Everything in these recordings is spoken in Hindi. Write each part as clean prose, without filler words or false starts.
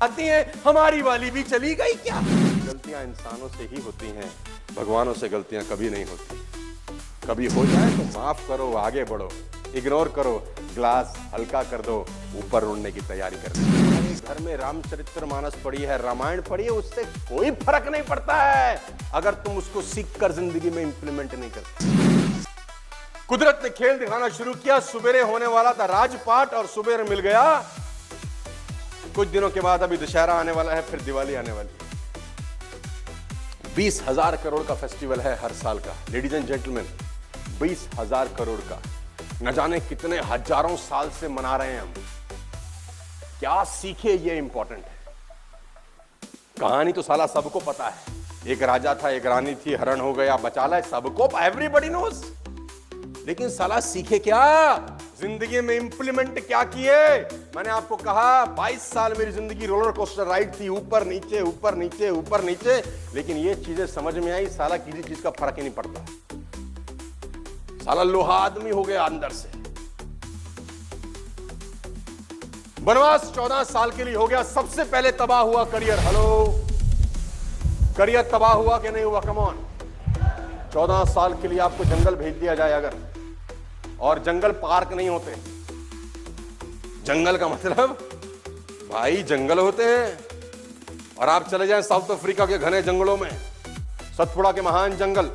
आती हैं, हमारी वाली भी चली गई क्या? गलतियां इंसानों से ही होती हैं, भगवानों से गलतियां कभी नहीं होती। कभी हो जाए तो माफ करो, आगे बढ़ो, इग्नोर करो, ग्लास हल्का कर दो, ऊपर उड़ने की तैयारी कर दो। घर में रामचरितमानस पड़ी है, रामायण पड़ी है, उससे कोई फर्क नहीं पड़ता है अगर तुम उसको सीख कर जिंदगी में इंप्लीमेंट नहीं करते। कुदरत ने खेल दिखाना शुरू किया। सुबेरे होने वाला था राजपाट और सुबेरे मिल गया। कुछ दिनों के बाद अभी दशहरा आने वाला है, फिर दिवाली आने वाली है। 20,000 करोड़ का फेस्टिवल है हर साल का। लेडीज एंड जेंटलमैन, 20,000 करोड़ का, न जाने कितने हजारों साल से मना रहे हैं हम। क्या सीखे ये इंपॉर्टेंट है। कहानी तो साला सबको पता है। एक राजा था, एक रानी थी, हरण हो गया, बचा ला, सबको, एवरीबॉडी नोस। लेकिन साला सीखे क्या, जिंदगी में इंप्लीमेंट क्या किए? मैंने आपको कहा 22 साल मेरी जिंदगी रोलर कोस्टर राइड थी, ऊपर नीचे ऊपर नीचे ऊपर नीचे, लेकिन ये चीजें समझ में आई, साला किसी चीज का फर्क ही नहीं पड़ता। साला लोहा आदमी हो गया अंदर से। वनवास 14 साल के लिए हो गया। सबसे पहले तबाह हुआ करियर। हेलो, करियर तबाह हुआ कि नहीं हुआ? Come on. 14 साल के लिए आपको जंगल भेज दिया जाए अगर, और जंगल पार्क नहीं होते। जंगल का मतलब भाई जंगल होते हैं, और आप चले जाएं साउथ अफ्रीका के घने जंगलों में, सतपुड़ा के महान जंगल,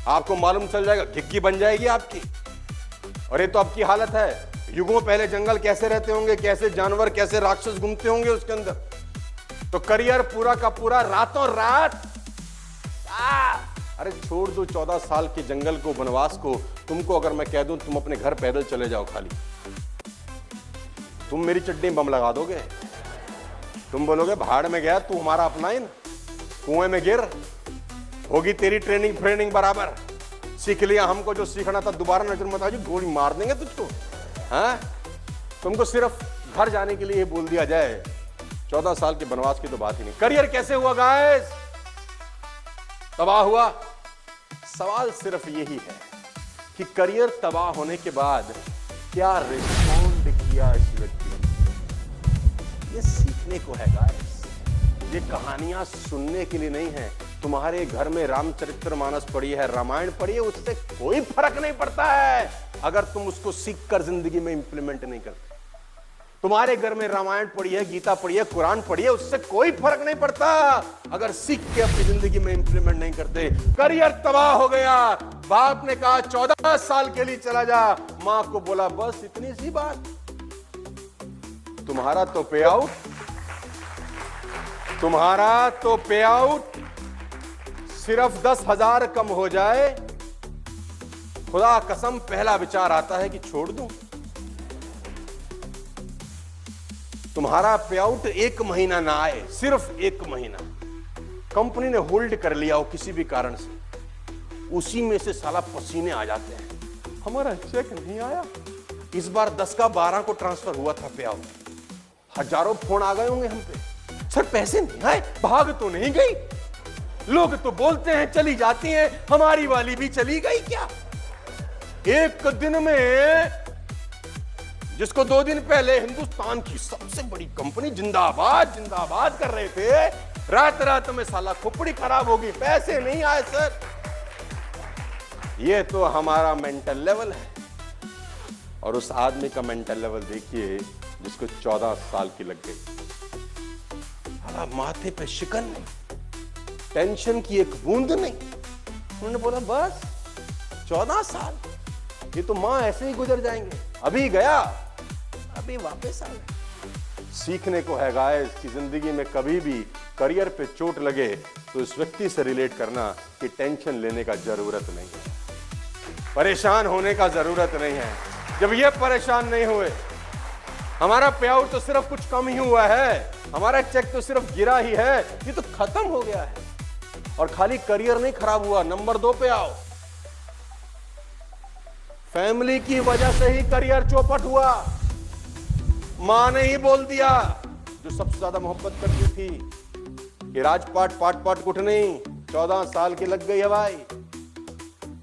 आपको मालूम चल जाएगा, घिग्गी बन जाएगी आपकी। और ये तो आपकी हालत है। युगों पहले जंगल कैसे रहते होंगे, कैसे जानवर, कैसे राक्षस घूमते होंगे उसके अंदर। तो करियर पूरा का पूरा रातों रात। अरे छोड़ दो 14 साल के जंगल को, वनवास को। तुमको अगर मैं कह दूं तुम अपने घर पैदल चले जाओ खाली, तुम मेरी चड्डी में बम लगा दोगे। तुम बोलोगे भाड़ में गया तू, हमारा अपना ही ना, कुएं में गिर, होगी तेरी ट्रेनिंग बराबर। सीख लिया हमको जो सीखना था, दोबारा नजर मत आजी, गोली मार देंगे तुझको। हाँ, तुमको सिर्फ घर जाने के लिए बोल दिया जाए, 14 साल के वनवास की तो बात ही नहीं। करियर कैसे हुआ गाइस? तबाह हुआ। सवाल सिर्फ यही है कि करियर तबाह होने के बाद क्या रिस्पॉन्ड किया इस व्यक्ति ने। ये सीखने को है गाइस, ये कहानियां सुनने के लिए नहीं है। तुम्हारे घर में रामचरितमानस पड़ी है, रामायण पड़ी है, उससे कोई फर्क नहीं पड़ता है अगर तुम उसको सीख कर जिंदगी में इंप्लीमेंट नहीं करते। तुम्हारे घर में रामायण पड़ी है, गीता पड़ी है, कुरान पड़ी है, उससे कोई फर्क नहीं पड़ता अगर सीख के अपनी जिंदगी में इंप्लीमेंट नहीं करते। करियर तबाह हो गया। बाप ने कहा 14 साल के लिए चला जा, मां को बोला बस इतनी सी बात, तुम्हारा तो पे आउट सिर्फ 10,000 कम हो जाए, खुदा कसम पहला विचार आता है कि छोड़ दूं। तुम्हारा पे आउट 1 महीना ना आए, सिर्फ 1 महीना कंपनी ने होल्ड कर लिया हो किसी भी कारण से, उसी में से साला पसीने आ जाते हैं। हमारा चेक नहीं आया, इस बार 10 का 12 को ट्रांसफर हुआ था पे आउट। हजारों फोन आ गए होंगे हम पे, सर पैसे नहीं आए, भाग तो नहीं गई। लोग तो बोलते हैं चली जाती हैं, हमारी वाली भी चली गई क्या? एक दिन में जिसको 2 दिन पहले हिंदुस्तान की सबसे बड़ी कंपनी जिंदाबाद जिंदाबाद कर रहे थे, रात में साला खोपड़ी खराब होगी, पैसे नहीं आए सर। ये तो हमारा मेंटल लेवल है। और उस आदमी का मेंटल लेवल देखिए जिसको 14 साल की लग गई। माथे पे शिकन नहीं, टेंशन की एक बूंद नहीं। उन्होंने बोला बस 14 साल, ये तो मां ऐसे ही गुजर जाएंगे, अभी गया अभी वापस आ गए। सीखने को है गाइस कि जिंदगी में कभी भी करियर पे चोट लगे तो इस व्यक्ति से रिलेट करना कि टेंशन लेने का जरूरत नहीं है, परेशान होने का जरूरत नहीं है। जब ये परेशान नहीं हुए, हमारा पे आउट तो सिर्फ कुछ कम ही हुआ है, हमारा चेक तो सिर्फ गिरा ही है, ये तो खत्म हो गया है। और खाली करियर नहीं खराब हुआ, नंबर 2 पे आओ, फैमिली की वजह से ही करियर चौपट हुआ। मां ने ही बोल दिया, जो सबसे ज्यादा मोहब्बत करती थी, कि राजपाट पाट कुछ नहीं, 14 साल की लग गई है भाई,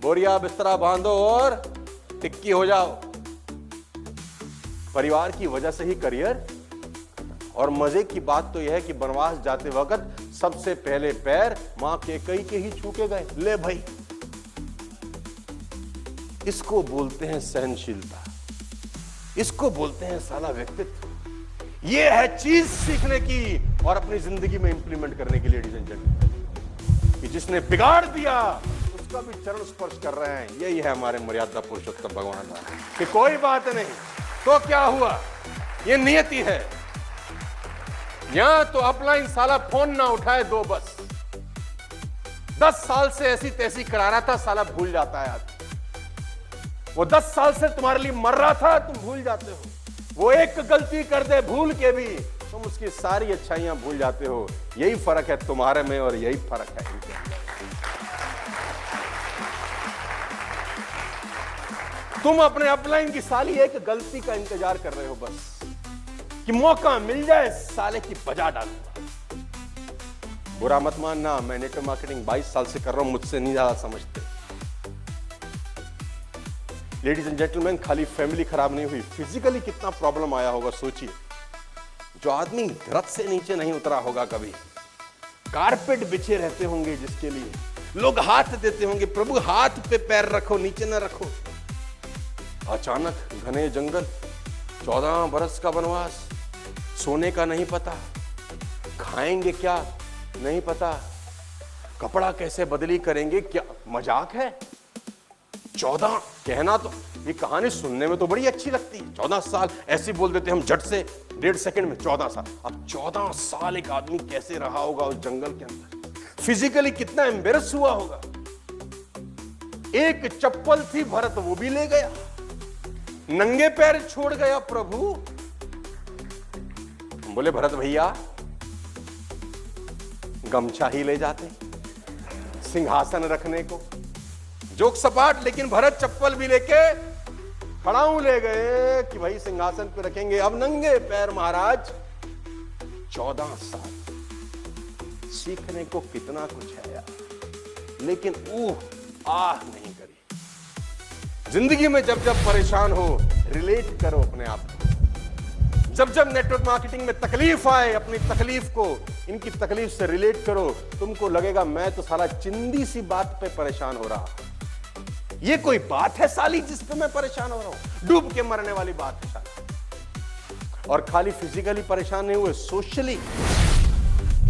बोरिया बिस्तरा बांधो और टिक्की हो जाओ। परिवार की वजह से ही करियर, और मजे की बात तो यह है कि वनवास जाते वक्त सबसे पहले पैर मां कैकेयी के ही छू के गए। ले भाई, इसको बोलते हैं सहनशीलता, इसको बोलते हैं साला व्यक्तित्व। यह है चीज सीखने की और अपनी जिंदगी में इंप्लीमेंट करने की, लेडीज एंड जेंटलमैन। कि जिसने बिगाड़ दिया उसका भी चरण स्पर्श कर रहे हैं। यही है हमारे मर्यादा पुरुषोत्तम भगवान का, कि कोई बात नहीं तो क्या हुआ, ये नियति है। यहां तो अपलाइन साला फोन ना उठाए दो बस, 10 साल से ऐसी तैसी करा रहा था, साला भूल जाता है आदमी। वो 10 साल से तुम्हारे लिए मर रहा था, तुम भूल जाते हो। वो एक गलती कर दे भूल के भी, तुम उसकी सारी अच्छाइयां भूल जाते हो। यही फर्क है तुम्हारे में और यही फर्क है इनके अंदर। तुम अपने अपलाइन की साली एक गलती का इंतजार कर रहे हो बस, कि मौका मिल जाए साले की बजा डालूंगा। बुरा मत मानना, मैं नेटवर्क मार्केटिंग 22 साल से कर रहा हूं, मुझसे नहीं ज्यादा समझते। लेडीज एंड जेंटलमैन, खाली फैमिली खराब नहीं हुई, फिजिकली कितना प्रॉब्लम आया होगा सोचिए। जो आदमी रथ से नीचे नहीं उतरा होगा कभी, कारपेट बिछे रहते होंगे जिसके लिए लोग हाथ देते होंगे, प्रभु हाथ पे पैर रखो, नीचे ना रखो। अचानक घने जंगल, 14 बरस का वनवास, सोने का नहीं पता, खाएंगे क्या नहीं पता, कपड़ा कैसे बदली करेंगे, क्या मजाक है। 14 कहना तो, ये कहानी सुनने में तो बड़ी अच्छी लगती है, 14 साल ऐसे बोल देते हम झट से 1.5 सेकंड में 14 साल। अब 14 साल एक आदमी कैसे रहा होगा उस जंगल के अंदर, फिजिकली कितना एम्बेरस हुआ होगा। एक चप्पल थी, भरत वो भी ले गया, नंगे पैर छोड़ गया प्रभु। बोले भरत भैया गमछा ही ले जाते सिंहासन रखने को, जोक सपाट, लेकिन भरत चप्पल भी लेके खड़ाऊ ले गए कि भाई सिंहासन पे रखेंगे। अब नंगे पैर महाराज, 14 साल सीखने को कितना कुछ है यार, लेकिन आह नहीं करी। जिंदगी में जब जब परेशान हो, रिलेट करो अपने आप को। जब जब नेटवर्क मार्केटिंग में तकलीफ आए, अपनी तकलीफ को इनकी तकलीफ से रिलेट करो। तुमको लगेगा मैं तो साला चिंदी सी बात पे परेशान हो रहा, ये कोई बात है साली जिस पे मैं परेशान हो रहा हूं, डूब के मरने वाली बात है साली। और खाली फिजिकली परेशान नहीं हुए, सोशली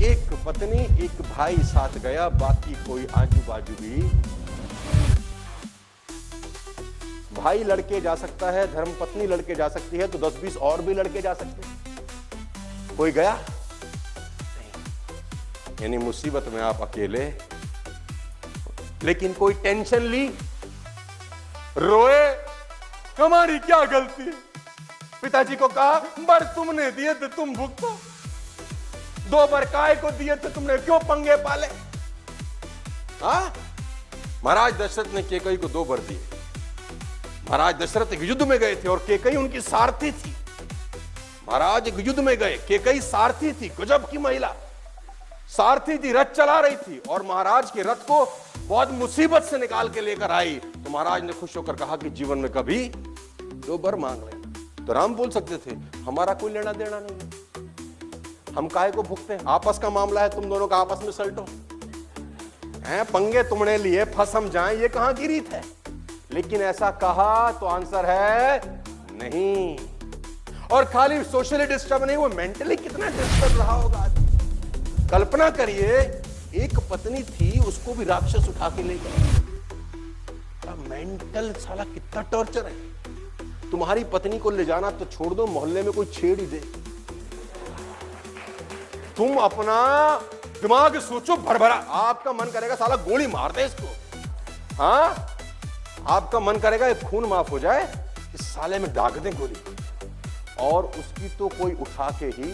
एक पत्नी एक भाई साथ गया, बाकी कोई आजू बाजू भी। भाई लड़के जा सकता है, धर्म पत्नी लड़के जा सकती है, तो 10-20 और भी लड़के जा सकते हैं। कोई गया नहीं। यानी मुसीबत में आप अकेले, लेकिन कोई टेंशन ली, रोए, हमारी क्या गलती। पिताजी को कहा बर तुमने दिए थे तुम भुगतो, 2 बर काय को दिए थे तुमने, क्यों पंगे पाले। महाराज दशरथ ने कैकेयी को 2 बर दिए। महाराज दशरथ एक युद्ध में गए थे और कैकेयी उनकी सारथी थी। महाराज एक युद्ध में गए, कैकेयी सारथी थी, गजब की महिला सारथी थी, रथ चला रही थी और महाराज के रथ को बहुत मुसीबत से निकाल के लेकर आई। तो महाराज ने खुश होकर कहा कि जीवन में कभी 2 बर मांग लेना। तो राम बोल सकते थे हमारा कोई लेना देना नहीं, हम काहे को भुगते हैं, आपस का मामला है, तुम दोनों का आपस में सल्टो हैं, पंगे तुमने लिए, फंस हम जाएं, ये कहां की रीत है। लेकिन ऐसा कहा तो आंसर है नहीं। और खाली सोशली डिस्टर्ब नहीं, वो मेंटली कितना डिस्टर्ब रहा होगा आदमी। कल्पना करिए एक पत्नी थी, उसको भी राक्षस उठा के ले गया। मेंटल साला कितना टॉर्चर है। तुम्हारी पत्नी को ले जाना तो छोड़ दो, मोहल्ले में कोई छेड़ ही दे, तुम अपना दिमाग सोचो भरभरा, आपका मन करेगा साला गोली मार दे इसको। हाँ, आपका मन करेगा ये खून माफ हो जाए, इस साले में दाग दें गोली। और उसकी तो कोई उठा के ही।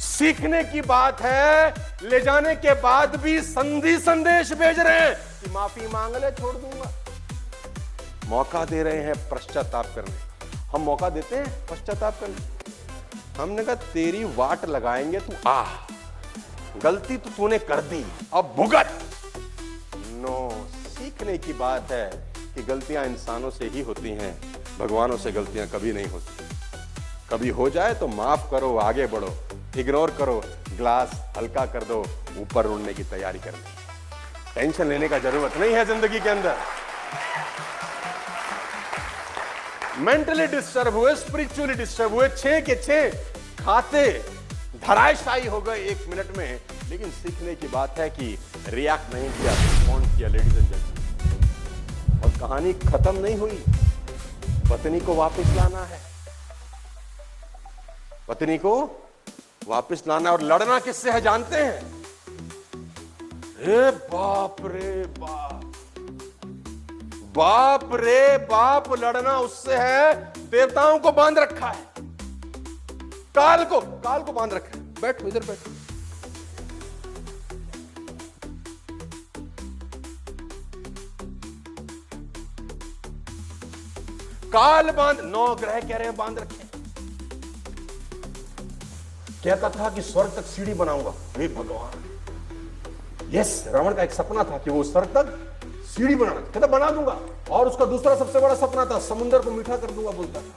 सीखने की बात है, ले जाने के बाद भी संधि संदेश भेज रहे हैं कि माफी मांग ले, छोड़ दूंगा। मौका दे रहे हैं पश्चाताप करने। हम मौका देते हैं पश्चाताप करने। हमने कहा तेरी वाट लगाएंगे, तू आ, गलती तो तूने कर दी, अब भुगत। नो, सीखने की बात है कि गलतियां इंसानों से ही होती हैं, भगवानों से गलतियां कभी नहीं होती। कभी हो जाए तो माफ करो, आगे बढ़ो, इग्नोर करो, ग्लास हल्का कर दो, ऊपर उड़ने की तैयारी करनी। टेंशन लेने का जरूरत नहीं है जिंदगी के अंदर। मेंटली डिस्टर्ब हुए, स्पिरिचुअली डिस्टर्ब हुए, 6 के 6 खाते धराशायी हो गए 1 मिनट में। लेकिन सीखने की बात है कि रिएक्ट नहीं किया, रिस्पॉन्ड किया लेडीज एंड जेंटलमैन। और कहानी खत्म नहीं हुई, पत्नी को वापस लाना है, पत्नी को वापस लाना। और लड़ना किससे है जानते हैं? ए बाप रे बाप, बाप रे बाप, लड़ना उससे है देवताओं को बांध रखा है, काल को बांध रखा है। बैठो, इधर बैठो। काल बांध, 9 ग्रह कह रहे हैं बांध रखे। कहता था कि स्वर्ग तक सीढ़ी बनाऊंगा। हे भगवान, यस, रावण का एक सपना था कि वो स्वर्ग तक सीढ़ी बनाना, कहता बना दूंगा। और उसका दूसरा सबसे बड़ा सपना था, समुद्र को मीठा कर दूंगा, बोलता था।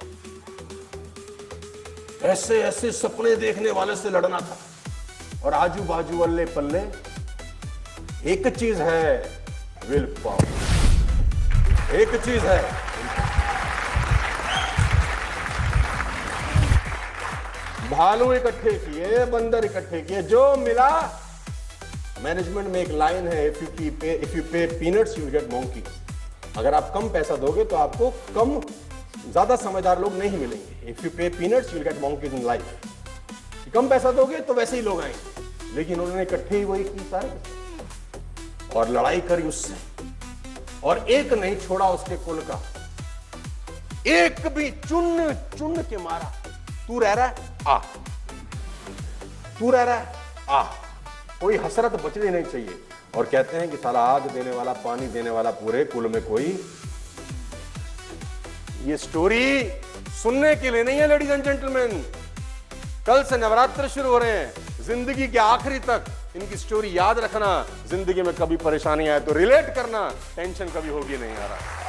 ऐसे ऐसे सपने देखने वाले से लड़ना था। और आजू बाजू अल्ले पल्ले एक चीज है, विल पावर। एक चीज है, भालू इकट्ठे किए, बंदर इकट्ठे किए, जो मिला। मैनेजमेंट में एक लाइन है, if you pay peanuts you get monkeys। अगर आप कम पैसा दोगे तो आपको कम ज्यादा समझदार लोग नहीं मिलेंगे। If you pay peanuts you get monkeys in life. कम पैसा दोगे तो वैसे ही लोग आएंगे। लेकिन उन्होंने इकट्ठे ही वही की सारे और लड़ाई करी उससे, और एक नहीं छोड़ा उसके कुल का, एक भी चुन चुन के मारा। तू रह रहा है आ, तू रह रहा है आ, कोई हसरत बचनी नहीं चाहिए। और कहते हैं कि साला आग देने वाला, पानी देने वाला, पूरे कुल में कोई। ये स्टोरी सुनने के लिए नहीं है लेडीज एंड जेंटलमैन। कल से नवरात्र शुरू हो रहे हैं, जिंदगी के आखिरी तक इनकी स्टोरी याद रखना। जिंदगी में कभी परेशानी आए तो रिलेट करना, टेंशन कभी होगी नहीं आ रहा।